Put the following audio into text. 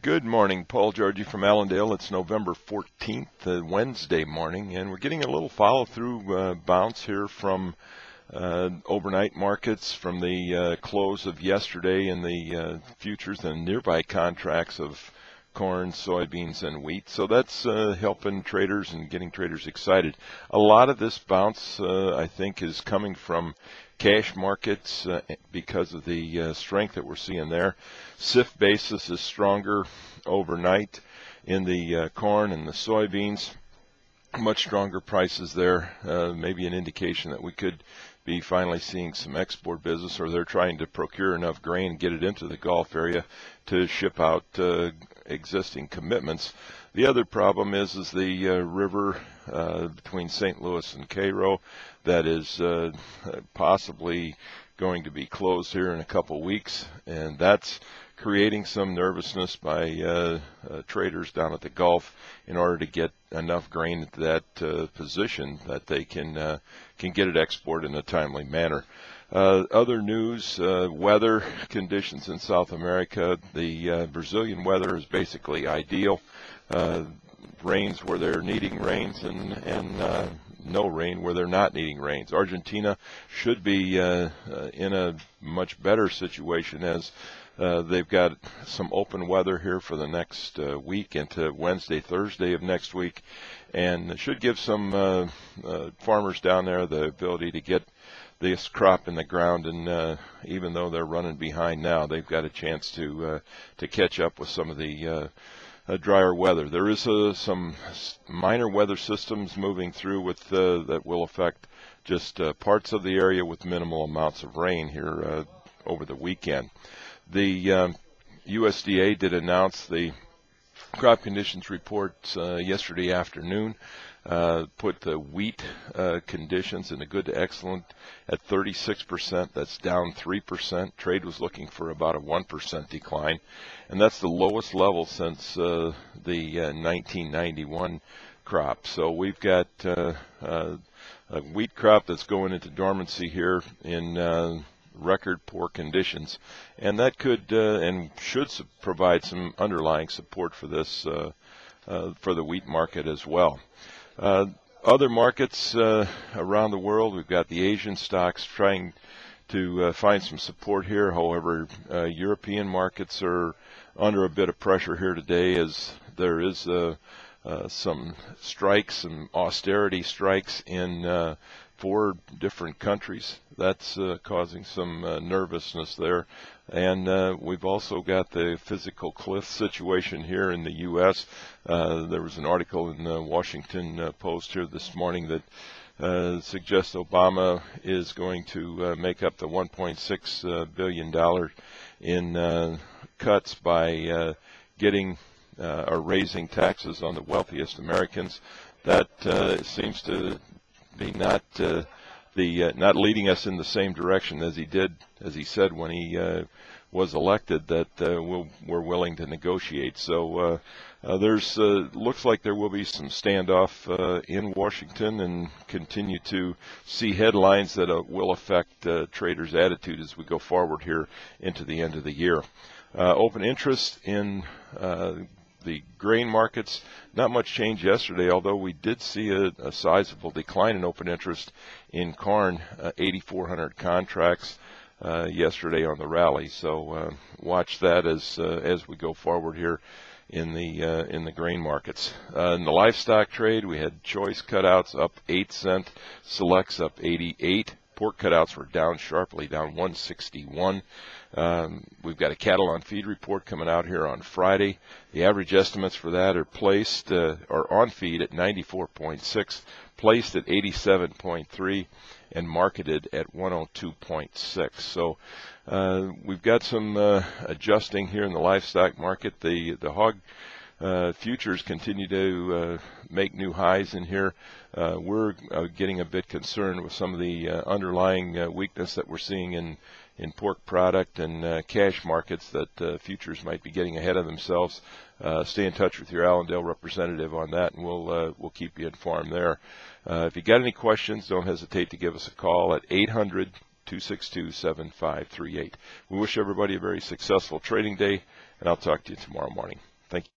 Good morning, Paul Georgie from Allendale. It's November 14th, Wednesday morning, and we're getting a little follow-through bounce here from overnight markets from the close of yesterday in the futures and nearby contracts of corn, soybeans, and wheat. So that's helping traders and getting traders excited. A lot of this bounce, I think, is coming from cash markets because of the strength that we're seeing there. CIF basis is stronger overnight in the corn and the soybeans. Much stronger prices there, maybe an indication that we could be finally seeing some export business, or they're trying to procure enough grain and get it into the Gulf area to ship out existing commitments. The other problem is the river between St. Louis and Cairo that is possibly going to be closed here in a couple weeks, and that's creating some nervousness by traders down at the Gulf in order to get enough grain into that position that they can get it exported in a timely manner. Other news, weather conditions in South America. The Brazilian weather is basically ideal. Rains where they're needing rains and no rain where they're not needing rains. Argentina should be in a much better situation as they've got some open weather here for the next week into Wednesday, Thursday of next week, and should give some farmers down there the ability to get this crop in the ground, and even though they're running behind now, they've got a chance to catch up with some of the drier weather. There is some minor weather systems moving through with that will affect just parts of the area with minimal amounts of rain here over the weekend. The USDA did announce the crop conditions report yesterday afternoon. Put the wheat conditions in the good to excellent at 36%. That's down 3%. Trade was looking for about a 1% decline, and that's the lowest level since the 1991 crop. So we've got a wheat crop that's going into dormancy here in record poor conditions, and that could and should provide some underlying support for this for the wheat market as well. Other markets around the world, we've got the Asian stocks trying to find some support here. However, European markets are under a bit of pressure here today as there is some strikes, some austerity strikes in 4 different countries. That's causing some nervousness there. And we've also got the physical cliff situation here in the U.S. There was an article in the Washington Post here this morning that suggests Obama is going to make up the $1.6 billion in cuts by getting or raising taxes on the wealthiest Americans. That seems to be not leading us in the same direction as he said when he was elected, that we're willing to negotiate. So there's looks like there will be some standoff in Washington, and continue to see headlines that will affect traders' attitude as we go forward here into the end of the year. Open interest in the grain markets, not much change yesterday, although we did see a sizable decline in open interest in corn, 8,400 contracts yesterday on the rally. So watch that as we go forward here in the grain markets. In the livestock trade, we had choice cutouts up 8 cents, selects up 88. Pork cutouts were down sharply, down 161. We've got a cattle on feed report coming out here on Friday. The average estimates for that are placed or on feed at 94.6, placed at 87.3, and marketed at 102.6. So we've got some adjusting here in the livestock market. The hog futures continue to make new highs in here. We're getting a bit concerned with some of the underlying weakness that we're seeing in pork product and cash markets, that futures might be getting ahead of themselves. Stay in touch with your Allendale representative on that, and we'll keep you informed there. If you got any questions, don't hesitate to give us a call at 800-262-7538. We wish everybody a very successful trading day, and I'll talk to you tomorrow morning. Thank you.